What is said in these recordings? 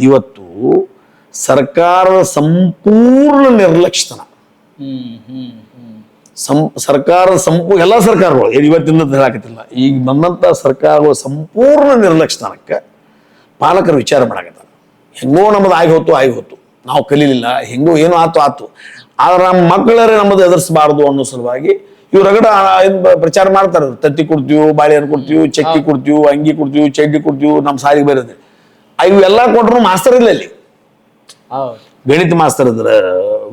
ಇವತ್ತು ಸರ್ಕಾರದ ಸಂಪೂರ್ಣ ನಿರ್ಲಕ್ಷ್ಯತನ, ಸರ್ಕಾರದ ಎಲ್ಲ ಸರ್ಕಾರಗಳು ಇವತ್ತಿಂದ ಹೇಳಕತ್ತಿಲ್ಲ, ಈಗ ಬಂದಂತ ಸರ್ಕಾರಗಳು ಸಂಪೂರ್ಣ ನಿರ್ಲಕ್ಷ್ಯತನಕ್ಕೆ ಪಾಲಕರು ವಿಚಾರ ಮಾಡಕತ್ತಾರೆ. ಹೆಂಗೋ ನಮ್ಮದು ಆಗಿ ಹೋತು, ನಾವು ಕಲೀಲಿಲ್ಲ, ಹೆಂಗೋ ಏನೋ ಆತು, ಆದ್ರೆ ನಮ್ಮ ಮಕ್ಕಳರೇ ನಮ್ಮದು ಎದುರಿಸಬಾರ್ದು ಅನ್ನೋ ಸಲುವಾಗಿ ಇವ್ರು ರಗಡ ಪ್ರಚಾರ ಮಾಡ್ತಾರೆ. ತತ್ತಿ ಕೊಡ್ತೀವಿ, ಬಾಳೆಹಣ್ಣು ಕೊಡ್ತೀವಿ, ಚಕ್ಕಿ ಕೊಡ್ತೀವಿ, ಅಂಗಿ ಕೊಡ್ತೀವಿ, ಚಡ್ಡಿ ಕೊಡ್ತೀವಿ, ನಮ್ಮ ಸಾಲಿಗೆ ಬೇರೆ ಇವೆಲ್ಲ ಕೊಟ್ರು ಮಾಸ್ತರ್ ಇಲ್ಲ ಅಲ್ಲಿ. ಗಣಿತ ಮಾಸ್ತರ್ ಇದ್ರ,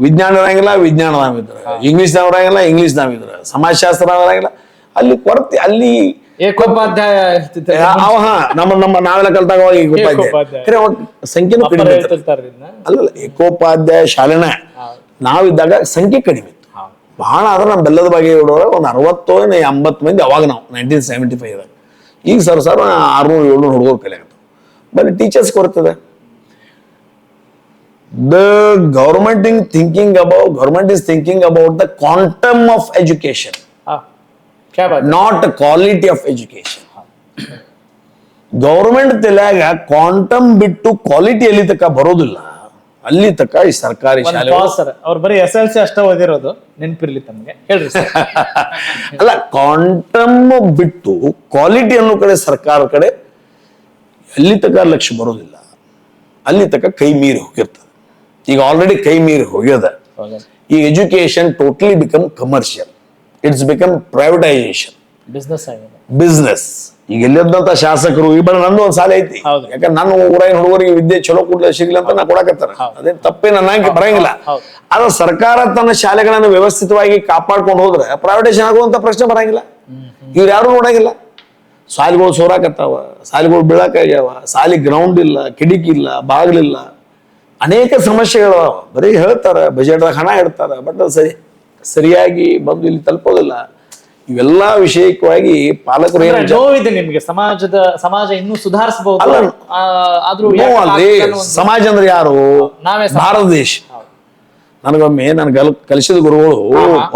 ವಿಜ್ಞಾನ ಇರಂಗಿಲ್ಲ, ವಿಜ್ಞಾನ ನಾವಿದ್ರ, ಇಂಗ್ಲಿಷ್ ನಾವಿರಂಗಿಲ್ಲ, ಇಂಗ್ಲಿಷ್ ನಾವಿದ್ರ, ಸಮಾಜಶಾಸ್ತ್ರ ನಾವಿರಂಗಿಲ್ಲ. ಅಲ್ಲಿ ಕೊರತೆ, ಅಲ್ಲಿ ಏಕೋಪಾಧ್ಯಾಯ ನಾವೆಲ್ಲ ಕಲ್ತಾಗ ಏಕೋಪಾಧ್ಯಾಯ ಸಂಖ್ಯೆನೂ ಕಡಿಮೆ ಅಲ್ಲಲ್ಲ. ಏಕೋಪಾಧ್ಯಾಯ ಶಾಲೆನ ನಾವಿದ್ದಾಗ ಸಂಖ್ಯೆ ಕಡಿಮೆ ಇತ್ತು ಬಹಳ. ಆದ್ರೆ ನಮ್ಮ ಬೆಲ್ಲದ ಬಗ್ಗೆ ಇಡೋರ ಒಂದು 60-80 ಮಂದಿ ಅವಾಗ ನಾವು 1975 ಈಗ ಸರ್ 600-700 ಹುಡುಗರು ಕಲಿಯಾಗತ್ತೆ. ಬಟ್ ಟೀಚರ್ಸ್ ಕೊಡ್ತದೆ. The government is thinking about the quantum of education, not the quality of education. Government ತಲೆಯಾಗ ಕ್ವಾಂಟಮ್ ಬಿಟ್ಟು ಕ್ವಾಲಿಟಿ ಎಲ್ಲಿ ತನಕ ಬರೋದಿಲ್ಲ, ಅಲ್ಲಿ ತನಕ ಈ ಸರ್ಕಾರಿ ಶಾಲೆ. ಅವ್ರು ಬರೀ SLC ಅಷ್ಟ ಓದಿರೋದು, ನೆನಪಿರ್ಲಿ ತಮಗೆ ಹೇಳ್ರಿ. ಅಲ್ಲ, ಕ್ವಾಂಟಮ್ ಬಿಟ್ಟು ಕ್ವಾಲಿಟಿ ಅನ್ನೋ ಕಡೆ ಸರ್ಕಾರ ಕಡೆ ಎಲ್ಲಿ ತನಕ ಲಕ್ಷ್ಯ ಬರೋದಿಲ್ಲ, ಅಲ್ಲಿ ತನಕ ಕೈ ಮೀರಿ ಹೋಗಿರ್ತದೆ. ಈಗ ಆಲ್ರೆಡಿ ಕೈ ಮೀರಿ ಹೋಗ್ಯದ. ಈ education totally become commercial, it's become privatisation, business. ಈಗ ಎಲ್ಲಿದ್ದಂತ ಶಾಸಕರು ಈಗ ನಂದು ಒಂದ್ ಸಾಲ ಐತಿ, ಯಾಕಂದ್ರೆ ನನ್ನ ಊರಾಗಿನ ಹುಡುಗರಿಗೆ ವಿದ್ಯೆ ಚಲೋ ಕೊಡ್ಲ ಸಿಗ್ಲಿ ಅಂತ ನಾ ಕೊಡಕತ್ತಾರ, ಅದೇನ್ ತಪ್ಪೇ ನನ್ನ ಬರಂಗಿಲ್ಲ. ಆದ್ರೆ ಸರ್ಕಾರ ತನ್ನ ಶಾಲೆಗಳನ್ನ ವ್ಯವಸ್ಥಿತವಾಗಿ ಕಾಪಾಡ್ಕೊಂಡು ಹೋದ್ರೆ ಪ್ರೈವೇಟೈಸೇಷನ್ ಆಗುವಂತ ಪ್ರಶ್ನೆ ಬರಂಗಿಲ್ಲ. ಇವ್ರು ಯಾರು ನೋಡಂಗಿಲ್ಲ. ಸಾಲಿಗಳು ಸೋರಾಕತ್ತಾವ, ಸಾಲಿಗಳು ಬೀಳಾಕಾಗ್ಯಾವ, ಸಾಲಿ ಗ್ರೌಂಡ್ ಇಲ್ಲ, ಕಿಡಿಕಿ ಇಲ್ಲ, ಬಾಗಿಲಿಲ್ಲ, ಅನೇಕ ಸಮಸ್ಯೆಗಳು. ಬರೀ ಹೇಳ್ತಾರ, ಬಜೆಟ್ದಾಗ ಹಣ ಇಡ್ತಾರ, ಬಟ್ ಅದು ಸರಿಯಾಗಿ ಬಂದು ಇಲ್ಲಿ ತಲುಪೋದಿಲ್ಲ. ಇವೆಲ್ಲಾ ವಿಷಯಕವಾಗಿ ಪಾಲಕರು ನೋವಿದೆ ನಿಮ್ಗೆ. ಸಮಾಜ ಇನ್ನೂ ಸುಧಾರಿಸಬಹುದು. ಸಮಾಜ ಅಂದ್ರೆ ಯಾರು? ಭಾರತ ದೇಶ. ನನಗೊಮ್ಮೆ ಕಲಿಸಿದ ಗುರುಗಳು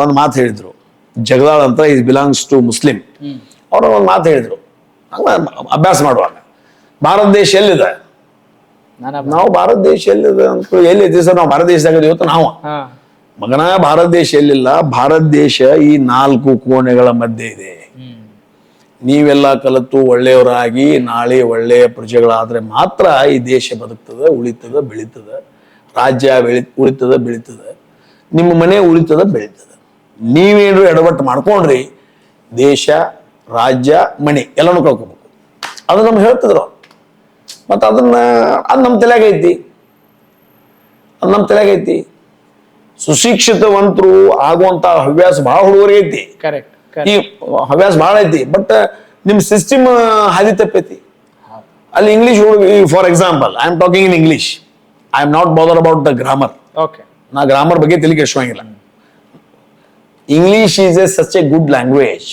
ಒಂದ್ ಮಾತು ಹೇಳಿದ್ರು, ಜಗದಾಳ್ ಅಂತ, ಇಸ್ ಬಿಲಾಂಗ್ಸ್ ಟು ಮುಸ್ಲಿಂ. ಅವ್ರ ಒಂದ್ ಮಾತು ಹೇಳಿದ್ರು ಅಭ್ಯಾಸ ಮಾಡುವಾಗ, ಭಾರತ ದೇಶ ಎಲ್ಲಿದೆ? ನಾವು ಭಾರತ ದೇಶ ಎಲ್ಲಿದೆ ಅಂತ ಎಲ್ಲಿದೆ ಸರ್? ನಾವು ಭಾರತ ದೇಶದಾಗ ಇವತ್ತು ನಾವು ಮಗನ ಭಾರತ ದೇಶ ಎಲ್ಲಿಲ್ಲ. ಭಾರತ ದೇಶ ಈ 4 ಕೋಣೆಗಳ ಮಧ್ಯೆ ಇದೆ. ನೀವೆಲ್ಲ ಕಲಿತು ಒಳ್ಳೆಯವರಾಗಿ ನಾಳೆ ಒಳ್ಳೆಯ ಪ್ರಜೆಗಳಾದ್ರೆ ಮಾತ್ರ ಈ ದೇಶ ಬದುಕ್ತದೆ, ಉಳಿತದೆ, ಬೆಳೀತದೆ. ರಾಜ್ಯ ಉಳಿತದೆ, ಬೆಳೀತದೆ. ನಿಮ್ಮ ಮನೆ ಉಳಿತದೆ, ಬೆಳೀತದೆ. ನೀವೇನು ಎಡವಟ್ಟು ಮಾಡ್ಕೊಂಡ್ರಿ, ದೇಶ, ರಾಜ್ಯ, ಮನೆ ಎಲ್ಲನೂ ಕಳ್ಕೊಬೇಕು. ಅದು ನಮ್ಗೆ ಹೇಳ್ತಿದ್ರು. ಮತ್ತು ಅದು ನಮ್ಮ ತಲೆಯಾಗೈತಿ. ಸುಶಿಕ್ಷಿತವಂತರು ಆಗುವಂತ ಹವ್ಯಾಸ ಬಹಳ ಹುಡುಗರಿಗೆ ಐತಿ. ಈ ಹವ್ಯಾಸ ಬಹಳ ಐತಿ, ಬಟ್ ನಿಮ್ ಸಿಸ್ಟಮ್ ಹಾದಿ ತಪ್ಪೈತಿ. ಅಲ್ಲಿ English, for example, I am talking in English, I am not bother about the grammar. ನಾ ಗ್ರಾಮರ್ ಬಗ್ಗೆ ತಲೆ ಕೆಡಿಸ್ಕೊಂಗಿಲ್ಲ. English is such a good language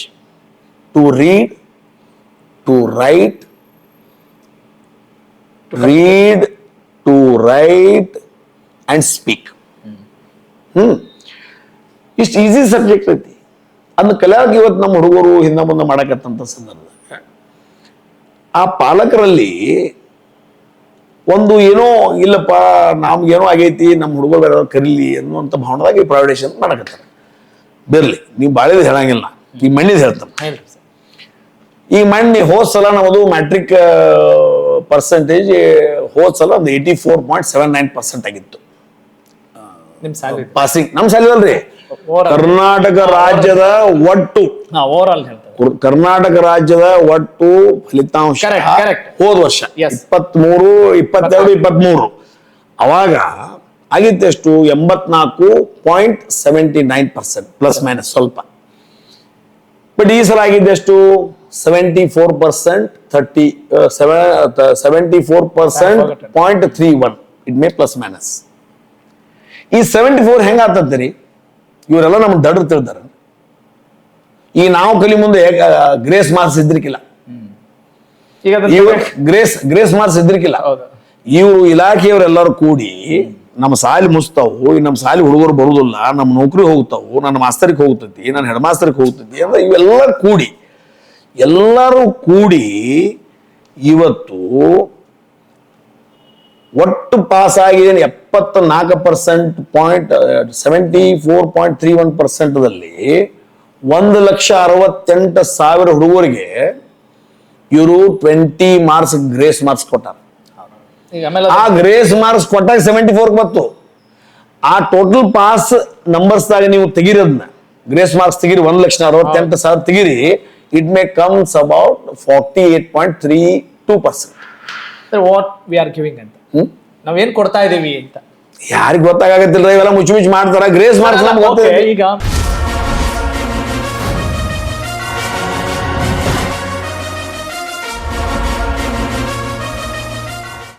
to read, to write, to write and speak. ಇಷ್ಟು easy subject ಐತಿ. ಅದನ್ನ ಕಲಿಯಾಗ ಇವತ್ತು ನಮ್ಮ ಹುಡುಗರು ಹಿಂದೆ ಮುಂದೆ ಮಾಡಕತ್ತಂತ ಸಂದರ್ಭದಾಗ ಆ ಪಾಲಕರಲ್ಲಿ ಒಂದು ಏನೋ ಇಲ್ಲಪ್ಪ, ನಮ್ಗೇನೋ ಆಗೈತಿ, ನಮ್ಮ ಹುಡುಗರು ಕರೀಲಿ ಅನ್ನುವಂಥ ಭಾವನದಾಗ ಈ ಪ್ರೈವೇಟೈಸೇಷನ್ ಮಾಡಕತ್ತಾರೆ. ಬಿರ್ಲಿ, ನೀವು ಬಾಳಿದ್ ಹೇಳಂಗಿಲ್ಲ, ಈ ಮಣ್ಣಿದ್ ಹೇಳ್ತಾರೆ. ಈ ಮಣ್ಣಿ ಹೋದ್ ಸಲ ನಮ್ಮದು ಮ್ಯಾಟ್ರಿಕ್ ಪರ್ಸೆಂಟೇಜ್ ಹೋದ್ ಸಲ ಒಂದು 84.79% ಆಗಿತ್ತು ಪಾಸಿಂಗ್. ನಮ್ ಸಾಲಿದಲ್ರಿ, ಕರ್ನಾಟಕ ರಾಜ್ಯದ ಒಟ್ಟು ಫಲಿತಾಂಶ ಹೋದ ವರ್ಷ 22-23 ಅವಾಗ ಆಗಿತ್ತೆಷ್ಟು? 84.79% ಪ್ಲಸ್ ಮೈನಸ್ ಸ್ವಲ್ಪ. ಬಟ್ ಈ ಸಲ ಆಗಿದ್ದೆಷ್ಟು? 74%, 74.31. It may plus minus. ಈ 74 ಹೆಂಗ ಆಗ್ತದ್ರಿ? ಇವರೆಲ್ಲ ನಮ್ಗೆ ದಡ್ರು ತಿಳಿದಾರ. ಈ ನಾವು ಕಲಿ ಮುಂದೆ ಗ್ರೇಸ್ ಮಾರ್ಕ್ಸ್ ಇದ್ರಿಕಿಲ್ಲ, ಗ್ರೇಸ್ ಮಾರ್ಕ್ಸ್ ಇದ್ರಿಕಿಲ್ಲ. ಇವರು ಇಲಾಖೆಯವರೆಲ್ಲರೂ ಕೂಡಿ ನಮ್ಮ ಸಾಲಿ ಮುಚ್ತಾವು, ನಮ್ಮ ಸಾಲಿ ಹುಡುಗರು ಬರುದಿಲ್ಲ, ನಮ್ಮ ನೌಕರಿ ಹೋಗ್ತಾವು, ನನ್ನ ಮಾಸ್ತರಿಗೆ ಹೋಗ್ತೈತಿ, ನನ್ನ ಹೆಡ್ ಮಾಸ್ತರಿಗೆ ಹೋಗ್ತೈತಿ ಅಂದ್ರೆ ಎಲ್ಲರೂ ಕೂಡಿ ಇವತ್ತು ಒಟ್ಟು ಪಾಸ್ ಆಗಿದೆ 74.74.31%ದಲ್ಲಿ 1,68,000 ಹುಡುಗರಿಗೆ ಇವರು 20 ಮಾರ್ಕ್ಸ್ ಗ್ರೇಸ್ ಮಾರ್ಕ್ಸ್ ಕೊಟ್ಟಾರ. ಈಗ ಆಮೇಲೆ ಆ ಗ್ರೇಸ್ ಮಾರ್ಕ್ಸ್ ಕೊಟ್ಟಾಗ 74 ಬಂತು. ಆ ಟೋಟಲ್ ಪಾಸ್ ನಂಬರ್ಸ್ ದಾಗ ನೀವು ತೆಗಿರೋದನ್ನ ಗ್ರೇಸ್ ಮಾರ್ಕ್ಸ್ ತೆಗಿರಿ 1,68,000 ತೆಗಿರಿ, it may comes about 48.32%. What we are giving ಅಂತ ನಾವೇನ್ ಕೊಡ್ತಾ ಇದೀವಿ ಅಂತ ಯಾರಿಗ್ ಗೊತ್ತಾಗತ್ತಿಲ್ಲ, ಇವೆಲ್ಲ ಮುಚ್ಚಿ ಮಾಡ್ತಾರ. ಗ್ರೇಸ್ ಮಾರ್ಕ್ಸ್ ನಮ್ಗೆ Okay, ಈಗ